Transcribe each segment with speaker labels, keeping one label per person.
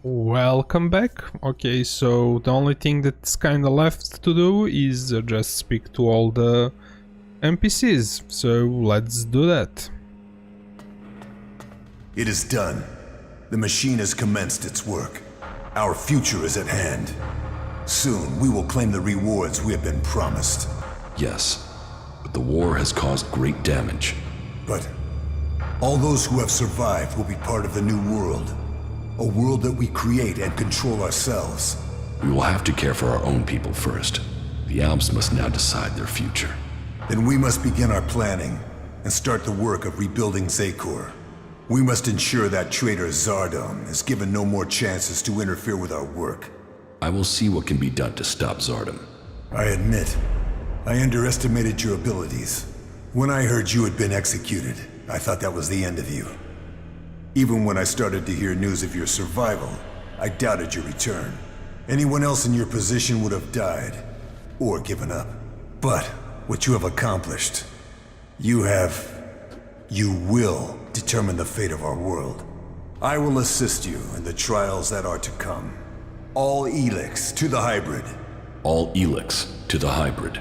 Speaker 1: Welcome back. Okay, so the only thing that's kinda left to do is just speak to all the NPCs, so let's do that.
Speaker 2: It is done. The machine has commenced its work. Our future is at hand. Soon we will claim the rewards we have been promised.
Speaker 3: Yes, but the war has caused great damage.
Speaker 2: But all those who have survived will be part of the new world. A world that we create and control ourselves.
Speaker 3: We will have to care for our own people first. The Alps must now decide their future.
Speaker 2: Then we must begin our planning and start the work of rebuilding Zakor. We must ensure that traitor Zardom is given no more chances to interfere with our work.
Speaker 3: I will see what can be done to stop Zardom.
Speaker 2: I admit, I underestimated your abilities. When I heard you had been executed, I thought that was the end of you. Even when I started to hear news of your survival, I doubted your return. Anyone else in your position would have died, or given up. But what you have accomplished, you will determine the fate of our world. I will assist you in the trials that are to come. All ELEX to the hybrid.
Speaker 3: All ELEX to the hybrid.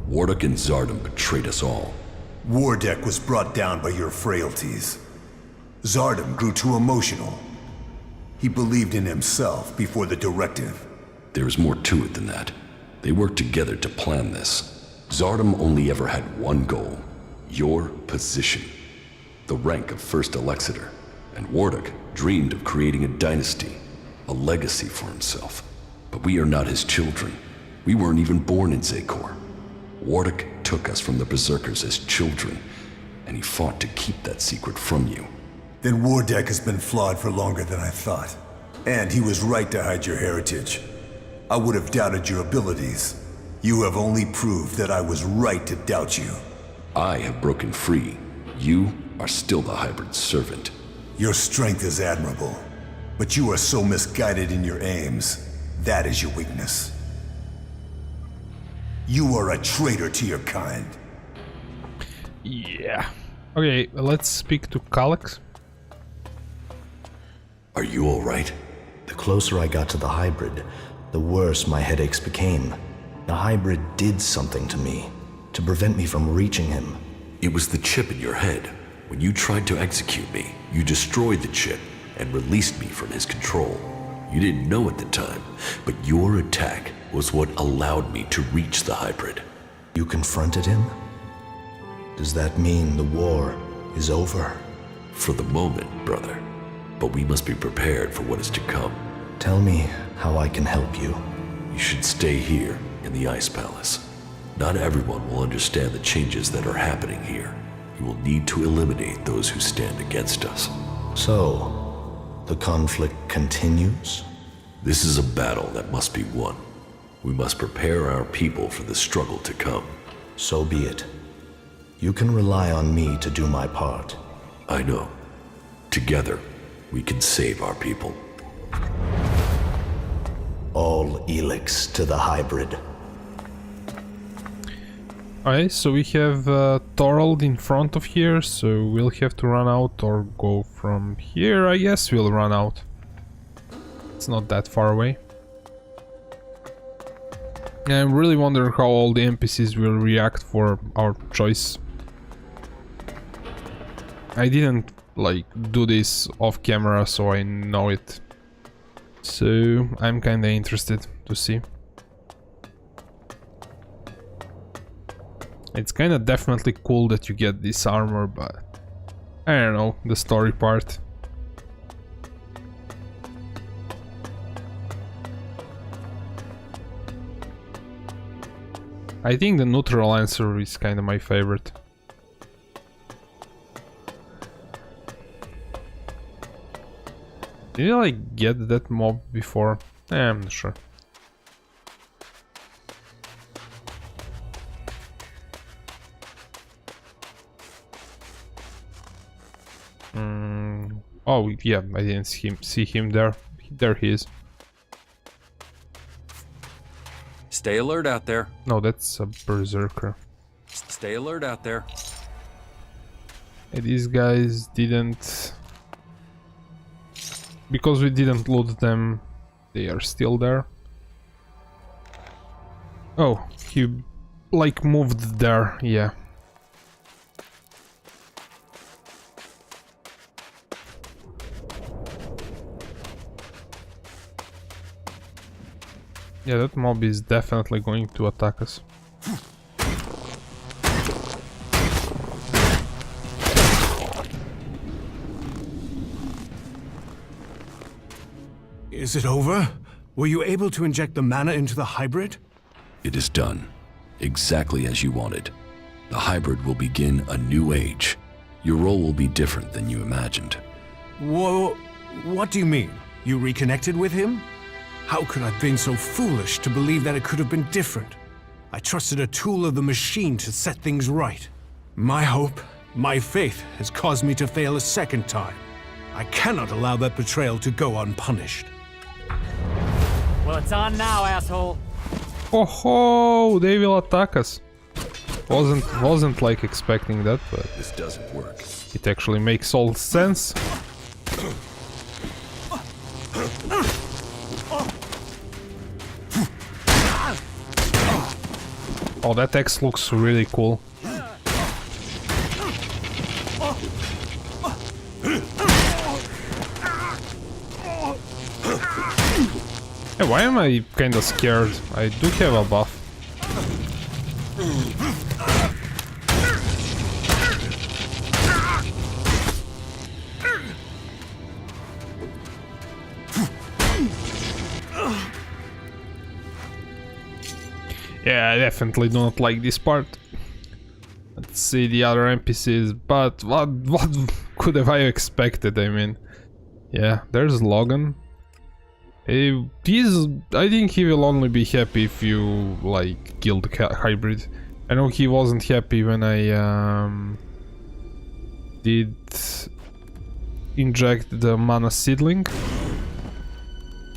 Speaker 3: Wardock and Zardom betrayed us all.
Speaker 2: Wardeck was brought down by your frailties. Zardom grew too emotional. He believed in himself before the directive.
Speaker 3: There is more to it than that. They worked together to plan this. Zardom only ever had one goal. Your position. The rank of First Elexiter. And Wardock dreamed of creating a dynasty. A legacy for himself. But we are not his children. We weren't even born in Zakor. Wardock took us from the Berserkers as children, and he fought to keep that secret from you.
Speaker 2: Then Wardeck has been flawed for longer than I thought. And he was right to hide your heritage. I would have doubted your abilities. You have only proved that I was right to doubt you.
Speaker 3: I have broken free. You are still the hybrid servant.
Speaker 2: Your strength is admirable, but you are so misguided in your aims. That is your weakness. You are a traitor to your kind.
Speaker 1: Yeah. Okay, let's speak to Calyx.
Speaker 3: Are you alright?
Speaker 4: The closer I got to the hybrid, the worse my headaches became. The hybrid did something to me, to prevent me from reaching him.
Speaker 3: It was the chip in your head. When you tried to execute me, you destroyed the chip and released me from his control. You didn't know at the time, but your attack was what allowed me to reach the hybrid.
Speaker 4: You confronted him? Does that mean the war is over?
Speaker 3: For the moment, brother. But we must be prepared for what is to come.
Speaker 4: Tell me how I can help you.
Speaker 3: You should stay here in the Ice Palace. Not everyone will understand the changes that are happening here. You will need to eliminate those who stand against us.
Speaker 4: So, the conflict continues?
Speaker 3: This is a battle that must be won. We must prepare our people for the struggle to come.
Speaker 4: So be it. You can rely on me to do my part.
Speaker 3: I know. Together, we can save our people.
Speaker 4: All ELEX to the hybrid.
Speaker 1: Alright, so we have Thorold in front of here, so we'll have to run out or go from here. I guess we'll run out. It's not that far away. I'm really wondering how all the NPCs will react for our choice. I didn't like do this off camera, so I know it. So I'm kinda interested to see. It's kinda definitely cool that you get this armor, but I don't know, the story part. I think the neutral answer is kinda my favorite. Did I like get that mob before? I'm not sure. Oh yeah, I didn't see him there. There he is.
Speaker 5: Stay alert out there.
Speaker 1: No, that's a berserker.
Speaker 5: Stay alert out there.
Speaker 1: These guys didn't because we didn't loot them, they are still there. Oh, he like moved there, yeah. Yeah, that mob is definitely going to attack us.
Speaker 6: Is it over? Were you able to inject the mana into the hybrid?
Speaker 3: It is done, exactly as you wanted. The hybrid will begin a new age. Your role will be different than you imagined.
Speaker 6: Whoa, what do you mean? You reconnected with him? How could I have been so foolish to believe that it could have been different? I trusted a tool of the machine to set things right. My hope, my faith has caused me to fail a second time. I cannot allow that betrayal to go unpunished.
Speaker 7: Well, it's on now, asshole.
Speaker 1: Oh ho! They will attack us. Wasn't like expecting that, but
Speaker 3: This doesn't work.
Speaker 1: it actually makes all sense. Oh, that X looks really cool. Yeah, why am I kinda scared? I do have a buff. Yeah, I definitely do not like this part. Let's see the other NPCs, but what could have I expected? I mean, yeah, there's Logan. I think he will only be happy if you like kill the hybrid. I know he wasn't happy when I did inject the mana seedling,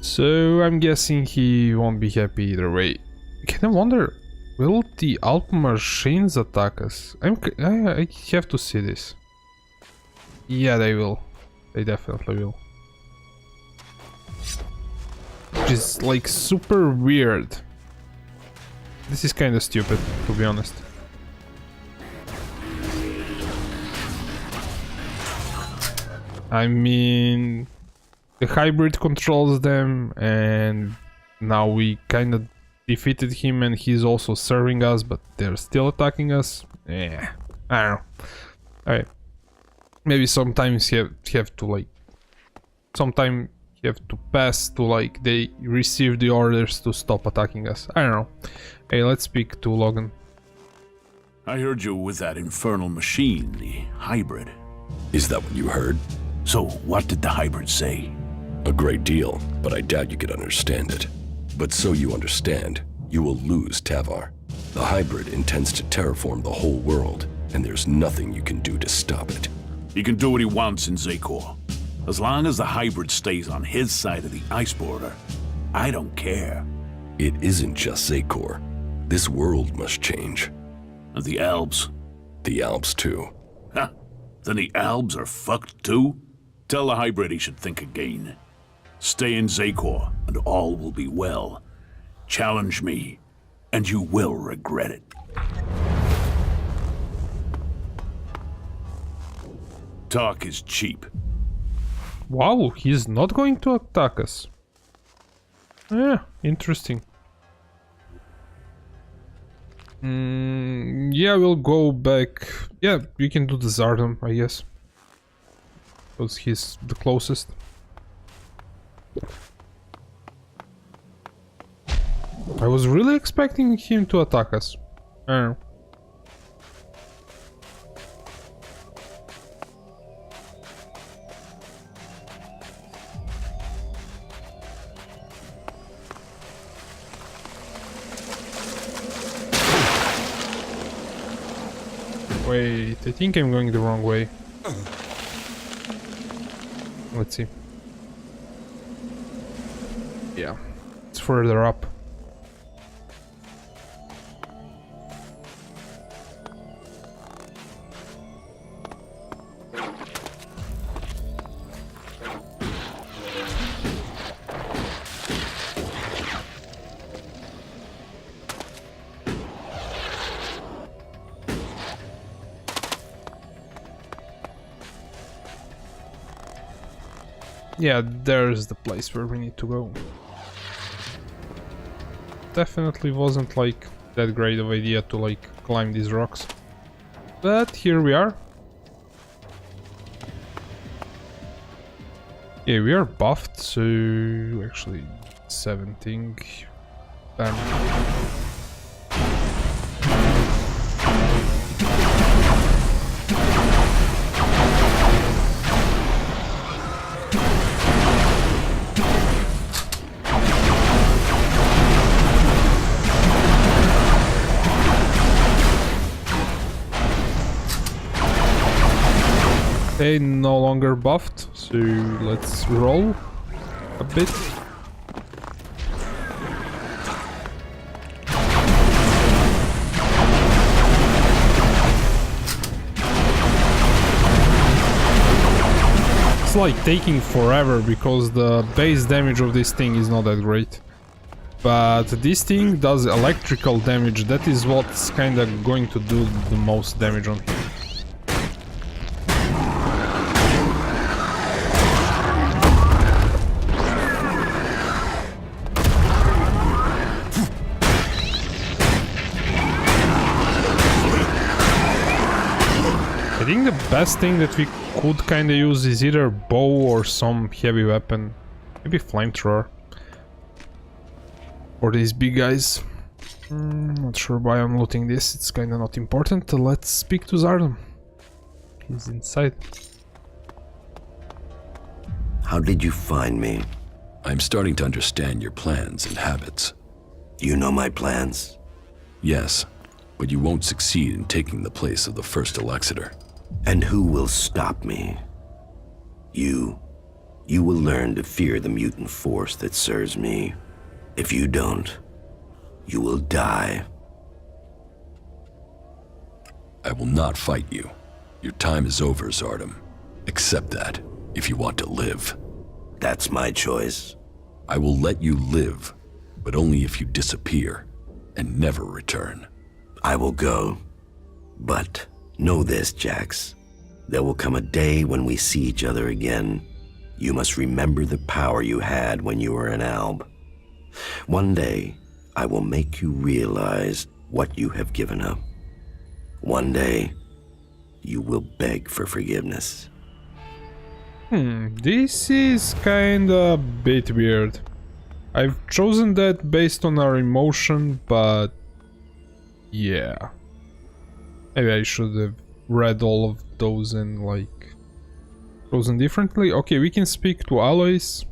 Speaker 1: so I'm guessing he won't be happy either way. Can I wonder, will the Alpha machines attack us? I have to see this. Yeah, they will. They definitely will. Which is like super weird. This is kind of stupid, to be honest. I mean, the hybrid controls them, and now we kind of defeated him, and he's also serving us, but they're still attacking us. Yeah, I don't know. Alright, maybe sometimes you have to like, sometime you have to pass to like they receive the orders to stop attacking us. I don't know. Hey, let's speak to Logan.
Speaker 8: I heard you with that infernal machine, the hybrid.
Speaker 3: Is that what you heard?
Speaker 8: So, what did the hybrid say?
Speaker 3: A great deal, but I doubt you could understand it. But so you understand, you will lose Tavar. The hybrid intends to terraform the whole world, and there's nothing you can do to stop it.
Speaker 8: He can do what he wants in Zakor. As long as the hybrid stays on his side of the ice border, I don't care.
Speaker 3: It isn't just Zakor. This world must change.
Speaker 8: And the Alps?
Speaker 3: The Alps too.
Speaker 8: Ha! Then the Alps are fucked too? Tell the hybrid he should think again. Stay in Zakor, and all will be well. Challenge me, and you will regret it. Talk is cheap.
Speaker 1: Wow, he's not going to attack us. Yeah, interesting. Yeah, we'll go back. Yeah, we can do the Zardom, I guess. Because he's the closest. I was really expecting him to attack us. I don't know. Wait, I think I'm going the wrong way. Let's see. Yeah, it's further up. Yeah, there's the place where we need to go. Definitely wasn't like that great of idea to like climb these rocks. But here we are. Yeah, we are buffed, so actually 17. Bam. Okay, no longer buffed, so let's roll a bit. It's like taking forever because the base damage of this thing is not that great. But this thing does electrical damage, that is what's kinda going to do the most damage on him. I think the best thing that we could kinda use is either bow or some heavy weapon. Maybe flamethrower. For these big guys. Not sure why I'm looting this, it's kinda not important. Let's speak to Zardom. He's inside.
Speaker 9: How did you find me?
Speaker 3: I'm starting to understand your plans and habits.
Speaker 9: You know my plans?
Speaker 3: Yes, but you won't succeed in taking the place of the first Elexiter.
Speaker 9: And who will stop me? You. You will learn to fear the mutant force that serves me. If you don't, you will die.
Speaker 3: I will not fight you. Your time is over, Zardom. Accept that, if you want to live.
Speaker 9: That's my choice.
Speaker 3: I will let you live, but only if you disappear and never return.
Speaker 9: I will go. But know this, Jax. There will come a day when we see each other again. You must remember the power you had when you were an alb. One day, I will make you realize what you have given up. One day, you will beg for forgiveness.
Speaker 1: This is kinda a bit weird. I've chosen that based on our emotion, but yeah. Maybe I should have read all of those and like chosen differently. Okay, we can speak to Alois.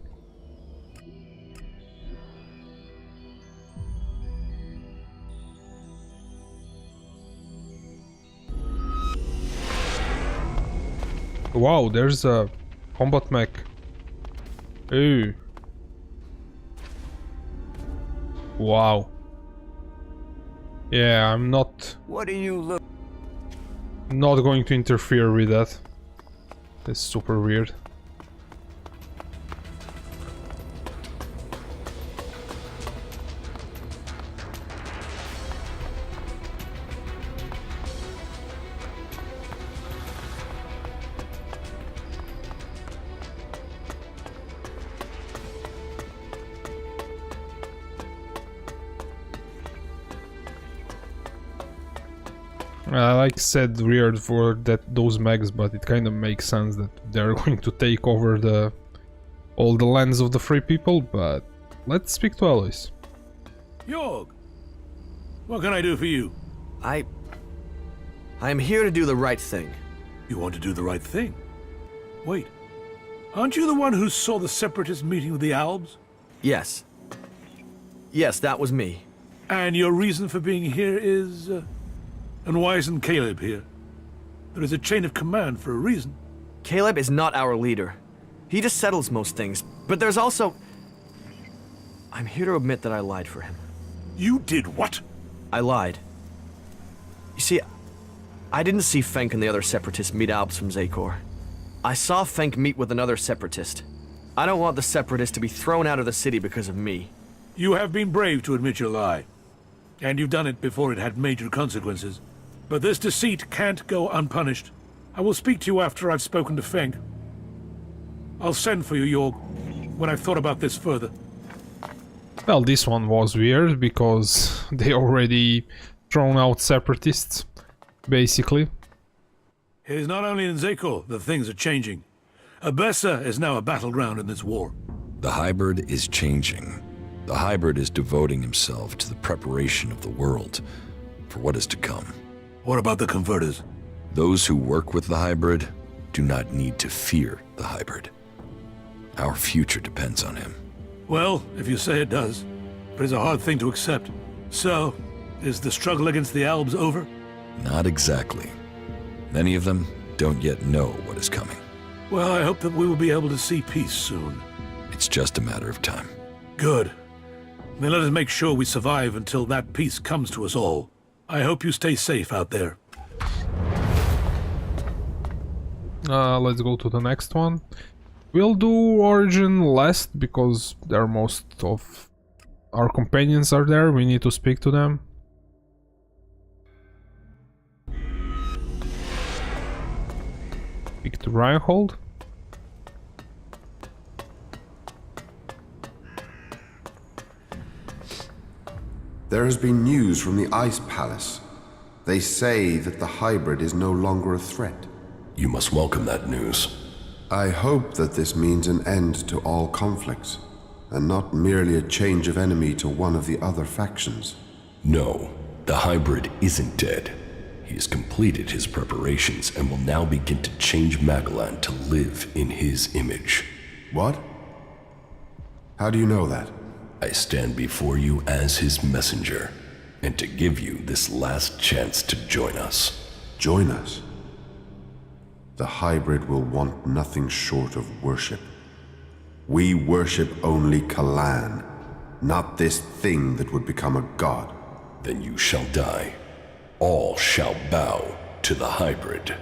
Speaker 1: Wow, there's a combat mech. Ooh. Wow. Yeah, I'm not...
Speaker 9: What do you look...
Speaker 1: Not going to interfere with that. That's super weird. Like said, weird for those mechs, but it kind of makes sense that they're going to take over all the lands of the free people. But let's speak to Alois.
Speaker 8: Jorg, what can I do for you?
Speaker 10: I'm here to do the right thing.
Speaker 8: You want to do the right thing? Wait, aren't you the one who saw the Separatist meeting with the Albs?
Speaker 10: Yes. Yes, that was me.
Speaker 8: And your reason for being here is... And why isn't Caleb here? There is a chain of command for a reason.
Speaker 10: Caleb is not our leader. He just settles most things. But there's also... I'm here to admit that I lied for him.
Speaker 8: You did what?
Speaker 10: I lied. You see, I didn't see Fenk and the other Separatists meet Albs from Zakor. I saw Fenk meet with another Separatist. I don't want the Separatists to be thrown out of the city because of me.
Speaker 8: You have been brave to admit your lie. And you've done it before it had major consequences. But this deceit can't go unpunished. I will speak to you after I've spoken to Fenk. I'll send for you, Yorg, when I've thought about this further.
Speaker 1: Well, this one was weird because they already thrown out separatists, basically.
Speaker 8: It is not only in Zekor that things are changing. Abessa is now a battleground in this war.
Speaker 3: The hybrid is changing. The hybrid is devoting himself to the preparation of the world for what is to come.
Speaker 8: What about the converters?
Speaker 3: Those who work with the hybrid do not need to fear the hybrid. Our future depends on him.
Speaker 8: Well, if you say it does, but it's a hard thing to accept. So, is the struggle against the Albs over?
Speaker 3: Not exactly. Many of them don't yet know what is coming.
Speaker 8: Well, I hope that we will be able to see peace soon.
Speaker 3: It's just a matter of time.
Speaker 8: Good. Then let us make sure we survive until that peace comes to us all. I hope you stay safe out there.
Speaker 1: Let's go to the next one. We'll do Origin last because there most of our companions are there. We need to speak to them. Speak to Reinhold.
Speaker 11: There has been news from the Ice Palace. They say that the hybrid is no longer a threat.
Speaker 3: You must welcome that news.
Speaker 11: I hope that this means an end to all conflicts, and not merely a change of enemy to one of the other factions.
Speaker 3: No, the hybrid isn't dead. He has completed his preparations and will now begin to change Magalan to live in his image.
Speaker 11: What? How do you know that?
Speaker 3: I stand before you as his messenger, and to give you this last chance to join us.
Speaker 11: Join us? The hybrid will want nothing short of worship. We worship only Kalan, not this thing that would become a god.
Speaker 3: Then you shall die. All shall bow to the hybrid.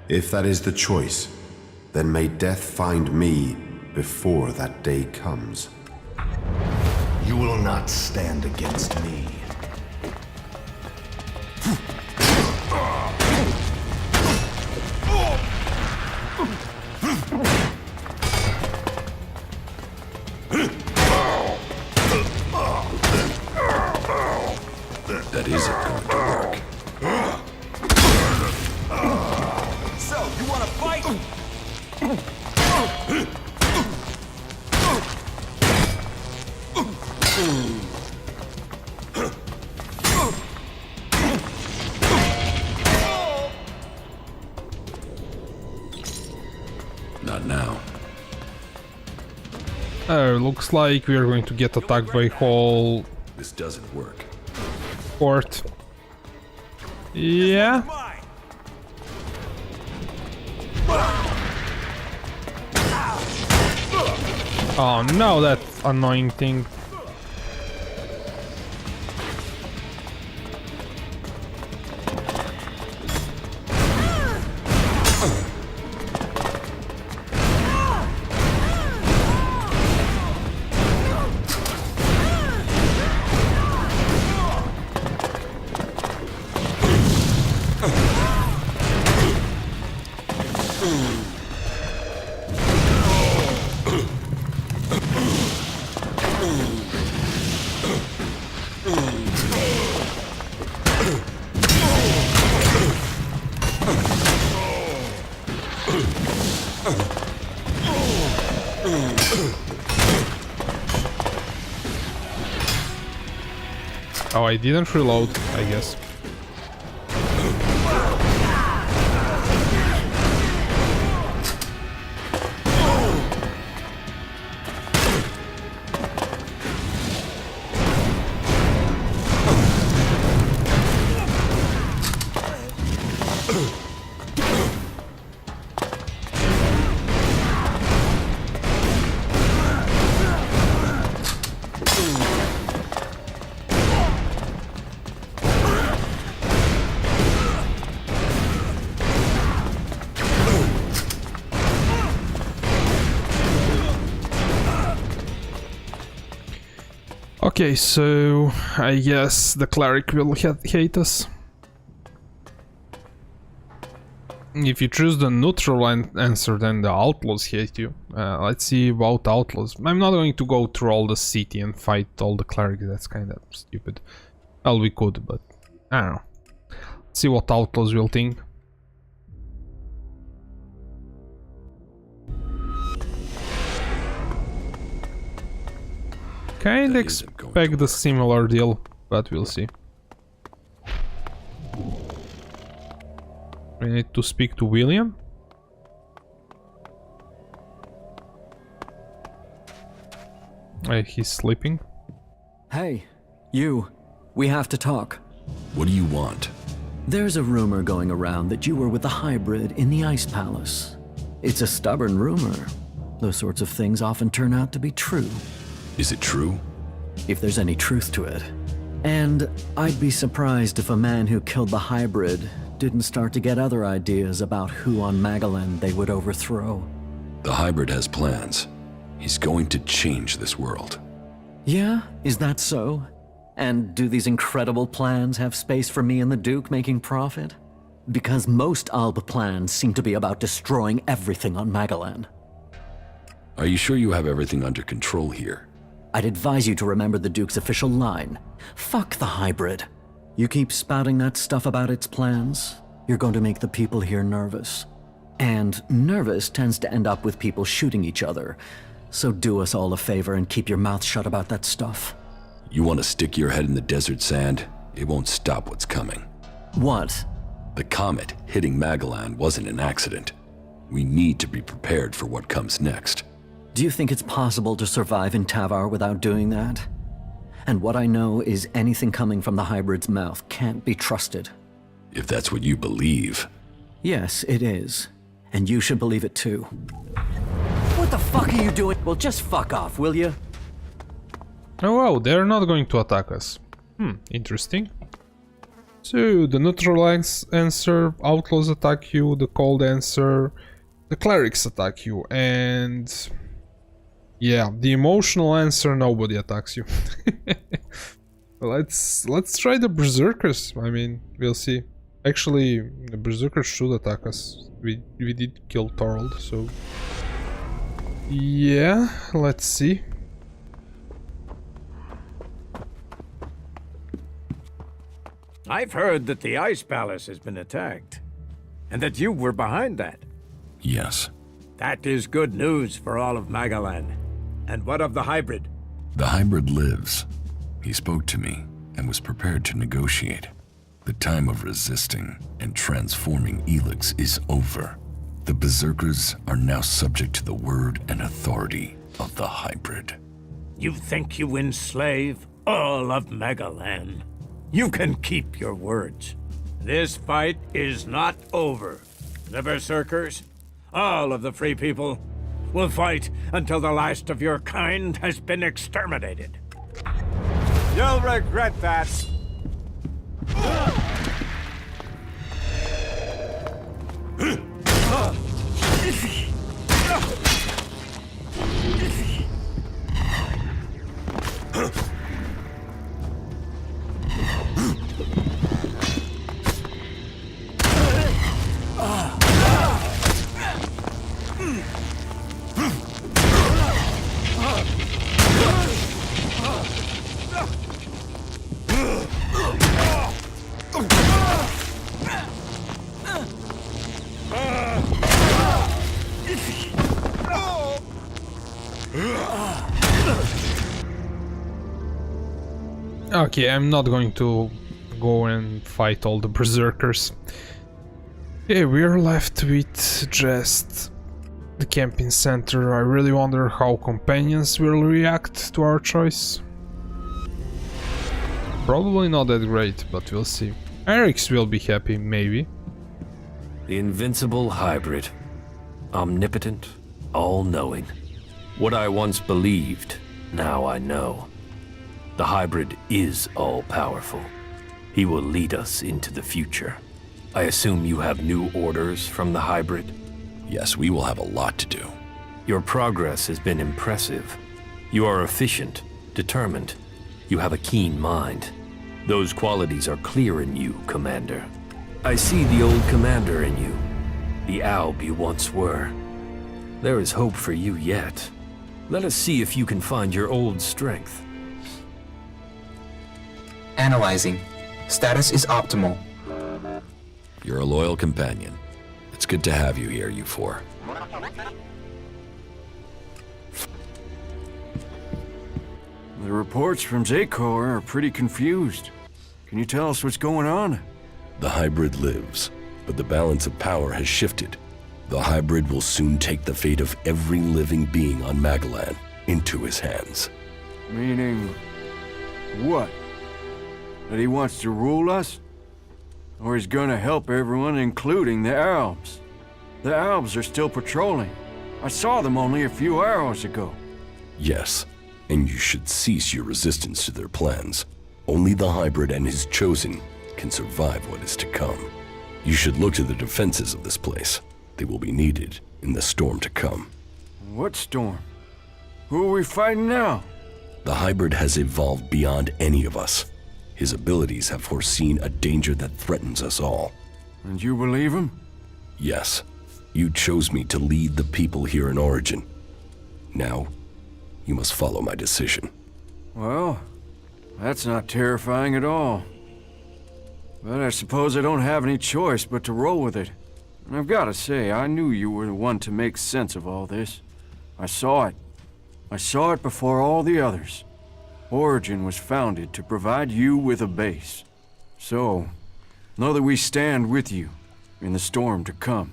Speaker 11: If that is the choice, then may death find me before that day comes.
Speaker 4: You will not stand against me.
Speaker 3: That isn't going to work.
Speaker 7: So, you wanna fight?
Speaker 3: Not now.
Speaker 1: Looks like we are going to get attacked by whole
Speaker 3: This doesn't work.
Speaker 1: fort. Yeah. Oh no, that annoying thing. Oh, I didn't reload, I guess. Okay, so I guess the cleric will hate us. If you choose the neutral answer, then the outlaws hate you. Let's see about outlaws. I'm not going to go through all the city and fight all the clerics, that's kind of stupid. Well, we could, but I don't know. Let's see what outlaws will think. Kinda expect a similar deal, but we'll see. We need to speak to William. He's sleeping.
Speaker 12: Hey, you. We have to talk.
Speaker 3: What do you want?
Speaker 12: There's a rumor going around that you were with the hybrid in the Ice Palace. It's a stubborn rumor. Those sorts of things often turn out to be true.
Speaker 3: Is it true?
Speaker 12: If there's any truth to it. And I'd be surprised if a man who killed the hybrid didn't start to get other ideas about who on Magalan they would overthrow.
Speaker 3: The hybrid has plans. He's going to change this world.
Speaker 12: Yeah? Is that so? And do these incredible plans have space for me and the Duke making profit? Because most Alb plans seem to be about destroying everything on Magalan.
Speaker 3: Are you sure you have everything under control here?
Speaker 12: I'd advise you to remember the Duke's official line. Fuck the hybrid. You keep spouting that stuff about its plans, you're going to make the people here nervous. And nervous tends to end up with people shooting each other. So do us all a favor and keep your mouth shut about that stuff.
Speaker 3: You want to stick your head in the desert sand? It won't stop what's coming.
Speaker 12: What?
Speaker 3: The comet hitting Magalan wasn't an accident. We need to be prepared for what comes next.
Speaker 12: Do you think it's possible to survive in Tavar without doing that? And what I know is anything coming from the hybrid's mouth can't be trusted.
Speaker 3: If that's what you believe.
Speaker 12: Yes, it is. And you should believe it too. What the fuck are you doing? Well, just fuck off, will you?
Speaker 1: Oh wow, they're not going to attack us. Interesting. So, the neutral answer, outlaws attack you, the cold answer, the clerics attack you, and... yeah, the emotional answer, nobody attacks you. Let's try the berserkers. I mean, we'll see. Actually, the berserkers should attack us. We did kill Thorold, so yeah, let's see.
Speaker 13: I've heard that the Ice Palace has been attacked, and that you were behind that.
Speaker 3: Yes.
Speaker 13: That is good news for all of Magalan. And what of the hybrid?
Speaker 3: The hybrid lives. He spoke to me and was prepared to negotiate. The time of resisting and transforming ELEX is over. The Berserkers are now subject to the word and authority of the hybrid.
Speaker 13: You think you enslave all of Magalan? You can keep your words. This fight is not over. The Berserkers, all of the free people, will fight until the last of your kind has been exterminated.
Speaker 14: You'll regret that.
Speaker 1: Okay, I'm not going to go and fight all the berserkers. Okay, we're left with just the camping center. I really wonder how companions will react to our choice. Probably not that great, but we'll see. Eric's will be happy, maybe.
Speaker 9: The invincible hybrid. Omnipotent, all-knowing. What I once believed, now I know. The hybrid is all-powerful. He will lead us into the future. I assume you have new orders from the hybrid?
Speaker 3: Yes, we will have a lot to do.
Speaker 9: Your progress has been impressive. You are efficient, determined. You have a keen mind. Those qualities are clear in you, Commander. I see the old commander in you.
Speaker 15: the Alb you once were. There is hope for you yet. Let us see if you can find your old strength.
Speaker 16: Analyzing. Status is optimal.
Speaker 3: You're a loyal companion. It's good to have you here, you four.
Speaker 6: The reports from Zakor are pretty confused. Can you tell us what's going on?
Speaker 3: The hybrid lives, but the balance of power has shifted. The hybrid will soon take the fate of every living being on Magalan into his hands.
Speaker 6: Meaning... what? That he wants to rule us? Or he's gonna help everyone, including the Albs? The Albs are still patrolling. I saw them only a few hours ago.
Speaker 3: Yes, and you should cease your resistance to their plans. Only the hybrid and his chosen can survive what is to come. You should look to the defenses of this place. They will be needed in the storm to come.
Speaker 6: What storm? Who are we fighting now?
Speaker 3: The hybrid has evolved beyond any of us. His abilities have foreseen a danger that threatens us all.
Speaker 6: And you believe him?
Speaker 3: Yes. You chose me to lead the people here in Origin. Now, you must follow my decision.
Speaker 6: Well, that's not terrifying at all. But I suppose I don't have any choice but to roll with it. And I've got to say, I knew you were the one to make sense of all this. I saw it. I saw it before all the others. Origin was founded to provide you with a base. So, know that we stand with you in the storm to come.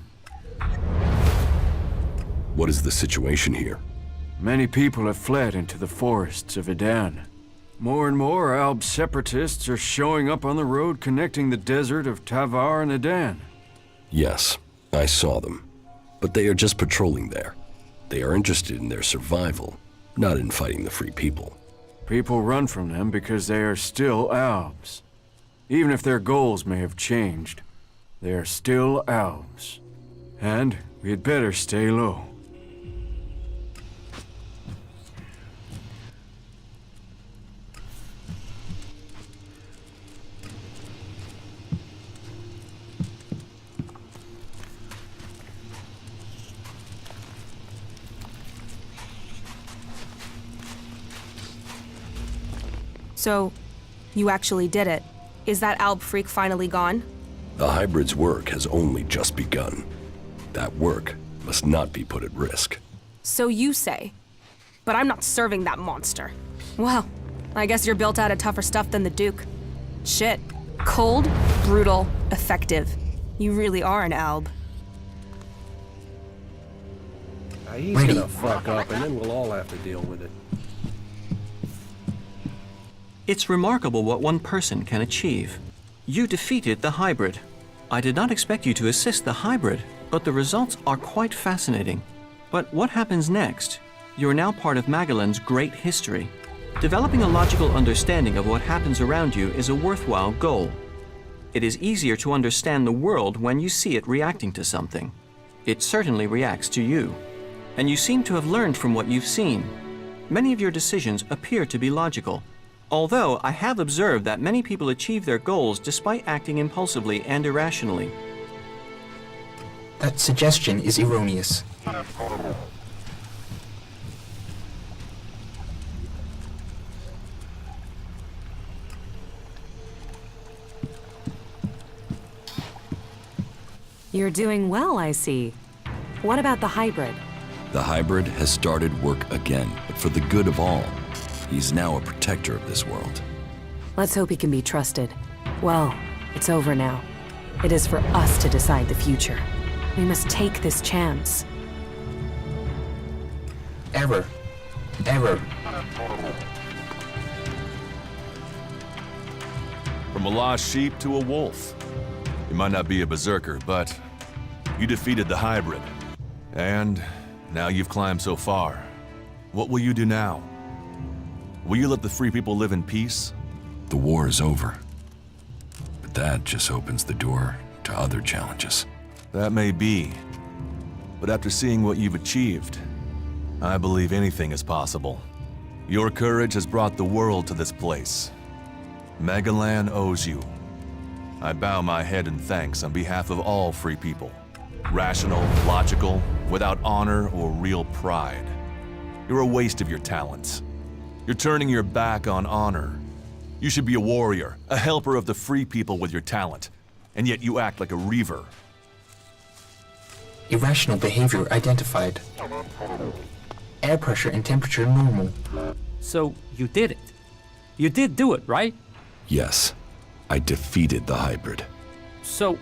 Speaker 3: What is the situation here?
Speaker 6: Many people have fled into the forests of Edan. More and more Alb separatists are showing up on the road connecting the desert of Tavar and Edan.
Speaker 3: Yes, I saw them. But they are just patrolling there. They are interested in their survival, not in fighting the free people.
Speaker 6: People run from them because they are still Albs. Even if their goals may have changed, they are still Albs. And we had better stay low.
Speaker 17: So, you actually did it. Is that Alb freak finally gone?
Speaker 3: The hybrid's work has only just begun. That work must not be put at risk.
Speaker 17: So you say. But I'm not serving that monster. Well, I guess you're built out of tougher stuff than the Duke. Shit. Cold, brutal, effective. You really are an Alb.
Speaker 15: He's gonna fuck up and then we'll all have to deal with it.
Speaker 12: It's remarkable what one person can achieve. You defeated the hybrid. I did not expect you to assist the hybrid, but the results are quite fascinating. But what happens next? You're now part of Magalan's great history. Developing a logical understanding of what happens around you is a worthwhile goal. It is easier to understand the world when you see it reacting to something. It certainly reacts to you. And you seem to have learned from what you've seen. Many of your decisions appear to be logical. Although I have observed that many people achieve their goals despite acting impulsively and irrationally.
Speaker 16: That suggestion is erroneous.
Speaker 18: You're doing well, I see. What about the hybrid?
Speaker 3: The hybrid has started work again, but for the good of all. He's now a protector of this world.
Speaker 18: Let's hope he can be trusted. Well, it's over now. It is for us to decide the future. We must take this chance.
Speaker 16: Error. Error.
Speaker 19: From a lost sheep to a wolf. You might not be a berserker, but you defeated the hybrid. And now you've climbed so far. What will you do now? Will you let the free people live in peace?
Speaker 3: The war is over. But that just opens the door to other challenges.
Speaker 19: That may be. But after seeing what you've achieved, I believe anything is possible. Your courage has brought the world to this place. Magalan owes you. I bow my head in thanks on behalf of all free people. Rational, logical, without honor or real pride. You're a waste of your talents. You're turning your back on honor. You should be a warrior, a helper of the free people with your talent, and yet you act like a reaver.
Speaker 16: Irrational behavior identified. Air pressure and temperature normal.
Speaker 7: So, you did it. You did do it, right?
Speaker 3: Yes, I defeated the hybrid.
Speaker 7: So,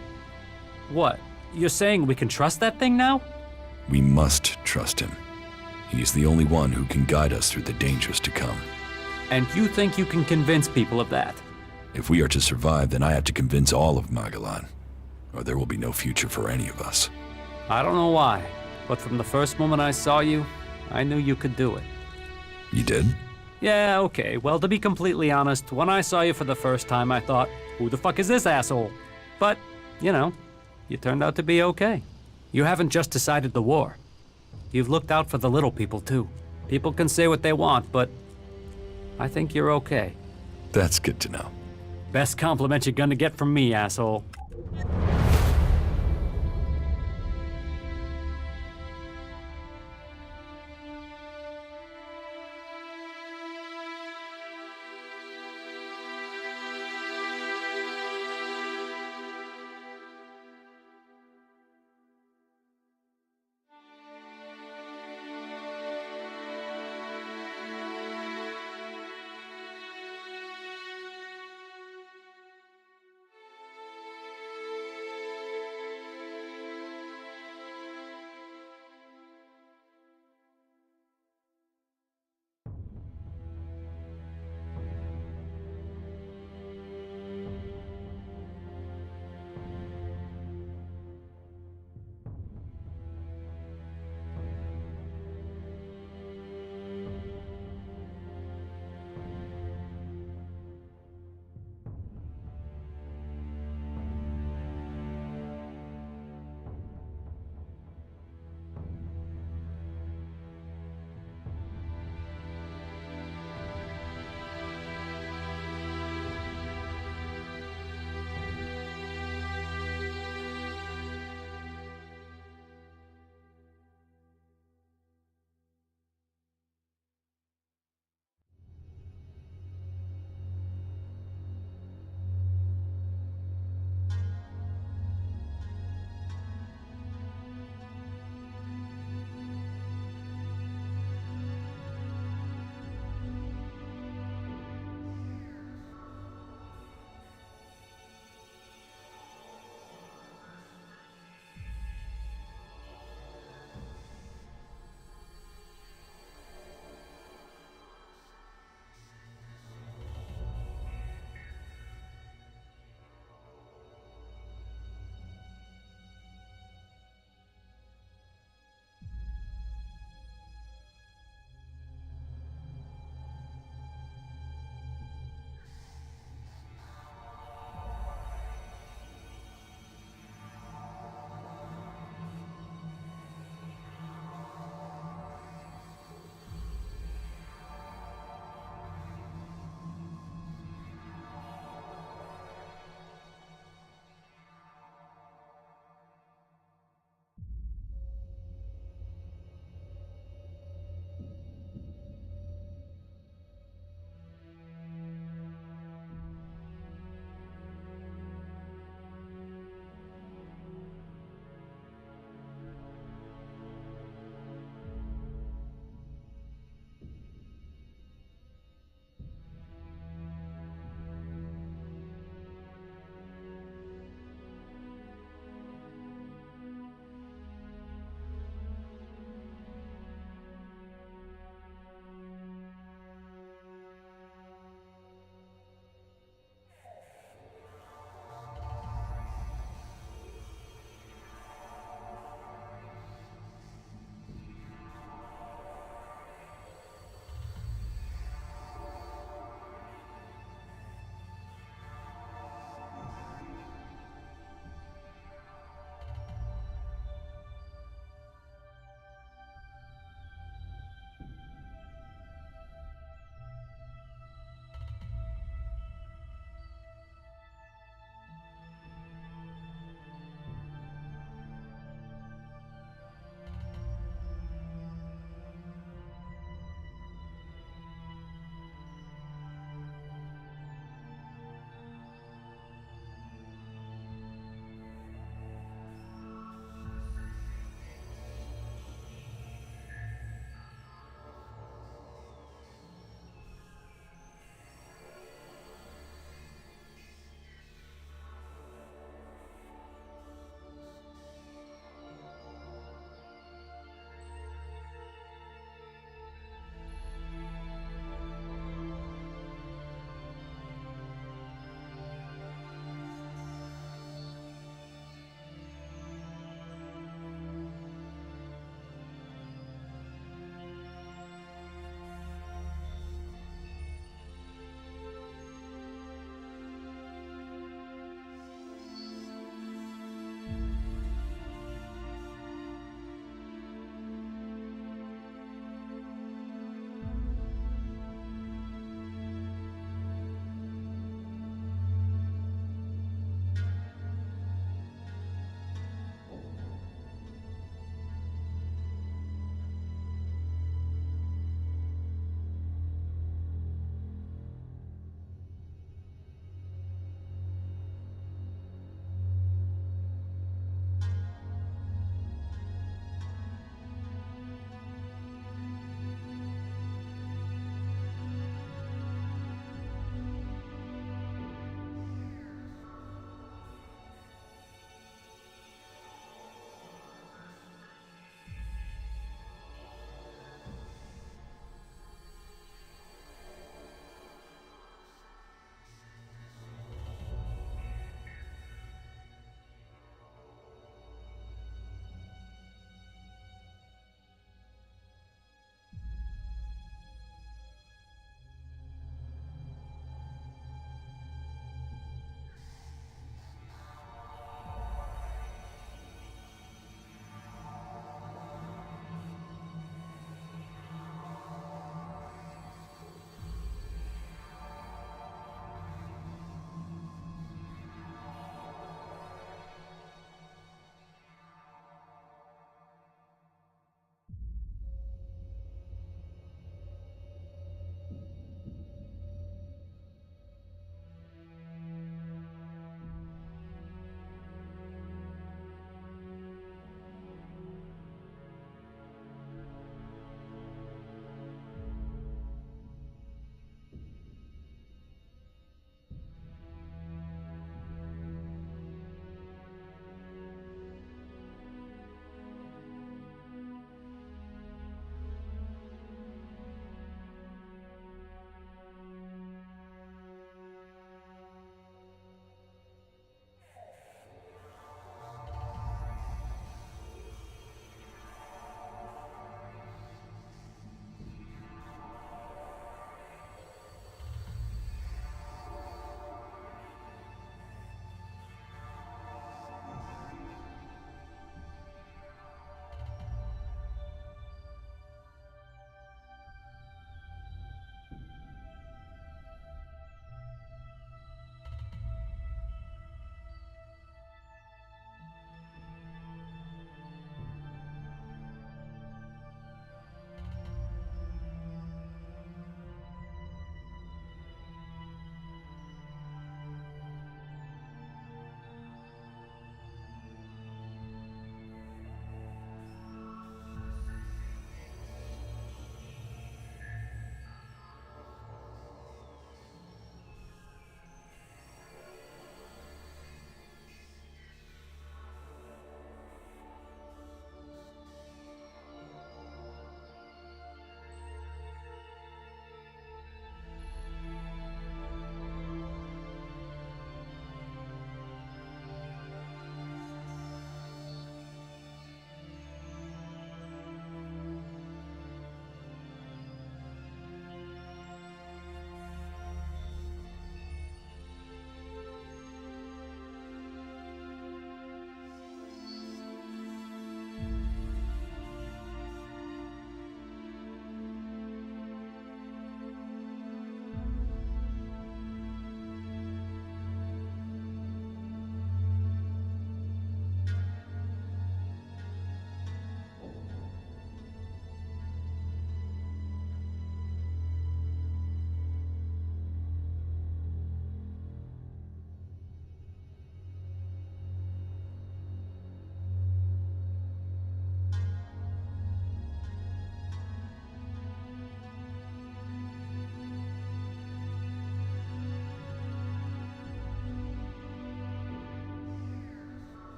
Speaker 7: what? You're saying we can trust that thing now?
Speaker 3: We must trust him. He's the only one who can guide us through the dangers to come.
Speaker 7: And you think you can convince people of that?
Speaker 3: If we are to survive, then I have to convince all of Magalan, or there will be no future for any of us.
Speaker 7: I don't know why, but from the first moment I saw you, I knew you could do it.
Speaker 3: You did?
Speaker 7: Yeah, okay. Well, to be completely honest, when I saw you for the first time, I thought, who the fuck is this asshole? But, you know, you turned out to be okay. You haven't just decided the war. You've looked out for the little people, too. People can say what they want, but I think you're okay.
Speaker 3: That's good to know.
Speaker 7: Best compliment you're gonna get from me, asshole.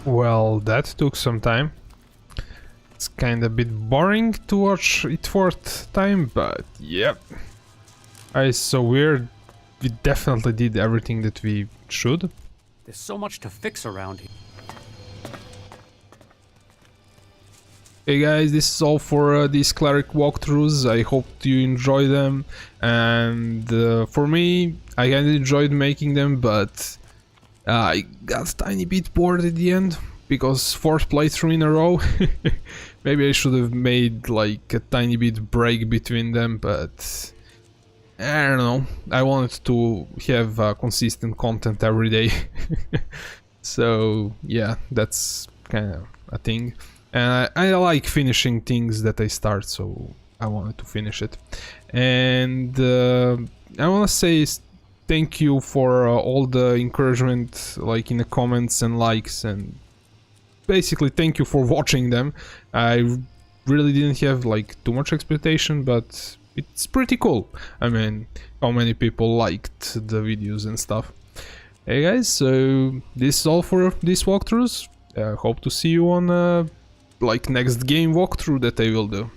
Speaker 1: Well, that took some time. It's kind of a bit boring to watch it fourth time, but yep. It's so weird. We definitely did everything that we should.
Speaker 7: There's so much to fix around here.
Speaker 1: Hey guys, this is all for these Cleric walkthroughs. I hope you enjoy them, and for me, I kinda enjoyed making them, but I got a tiny bit bored at the end, because 4th playthrough in a row. Maybe I should have made like a tiny bit break between them, but I don't know. I wanted to have consistent content every day. So yeah, that's kind of a thing. And I like finishing things that I start, so I wanted to finish it. And I want to say thank you for all the encouragement, like in the comments and likes, and basically thank you for watching them. I really didn't have like too much expectation, but it's pretty cool. I mean, how many people liked the videos and stuff. Hey guys, so this is all for these walkthroughs. Hope to see you on like next game walkthrough that I will do.